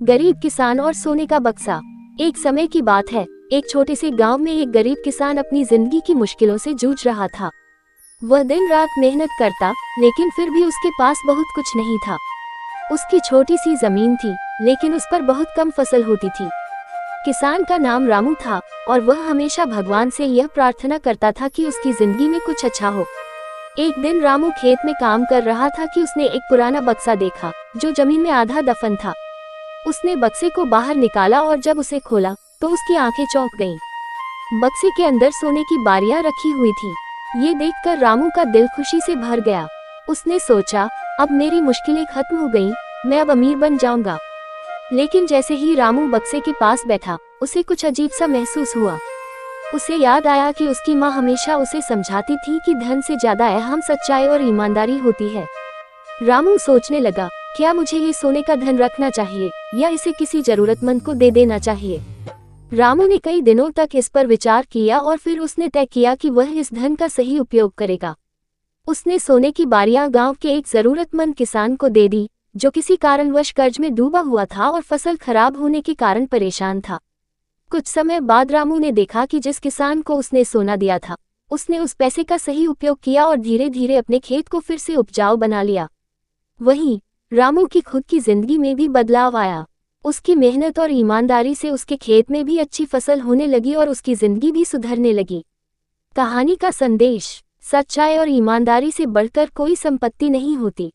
गरीब किसान और सोने का बक्सा। एक समय की बात है, एक छोटे से गांव में एक गरीब किसान अपनी जिंदगी की मुश्किलों से जूझ रहा था। वह दिन रात मेहनत करता, लेकिन फिर भी उसके पास बहुत कुछ नहीं था। उसकी छोटी सी जमीन थी, लेकिन उस पर बहुत कम फसल होती थी। किसान का नाम रामू था और वह हमेशा भगवान से यह प्रार्थना करता था कि उसकी जिंदगी में कुछ अच्छा हो। एक दिन रामू खेत में काम कर रहा था कि उसने एक पुराना बक्सा देखा, जो जमीन में आधा दफन था। उसने बक्से को बाहर निकाला और जब उसे खोला तो उसकी आंखें चौंक गईं। बक्से के अंदर सोने की बारियां रखी हुई थीं। ये देखकर रामू का दिल खुशी से भर गया। उसने सोचा, अब मेरी मुश्किलें खत्म हो गईं, मैं अब अमीर बन जाऊंगा। लेकिन जैसे ही रामू बक्से के पास बैठा, उसे कुछ अजीब सा महसूस हुआ। उसे याद आया कि उसकी माँ हमेशा उसे समझाती थी कि धन से ज्यादा अहम सच्चाई और ईमानदारी होती है। रामू सोचने लगा, क्या मुझे ये सोने का धन रखना चाहिए या इसे किसी जरूरतमंद को दे देना चाहिए। रामू ने कई दिनों तक इस पर विचार किया और फिर उसने तय किया कि वह इस धन का सही उपयोग करेगा। उसने सोने की बारियां गांव के एक जरूरतमंद किसान को दे दी, जो किसी कारणवश कर्ज में डूबा हुआ था और फसल खराब होने के कारण परेशान था। कुछ समय बाद रामू ने देखा कि जिस किसान को उसने सोना दिया था, उसने उस पैसे का सही उपयोग किया और धीरे धीरे अपने खेत को फिर से उपजाऊ बना लिया। वहीं रामू की खुद की जिंदगी में भी बदलाव आया। उसकी मेहनत और ईमानदारी से उसके खेत में भी अच्छी फसल होने लगी और उसकी जिंदगी भी सुधरने लगी। कहानी का संदेश: सच्चाई और ईमानदारी से बढ़कर कोई संपत्ति नहीं होती।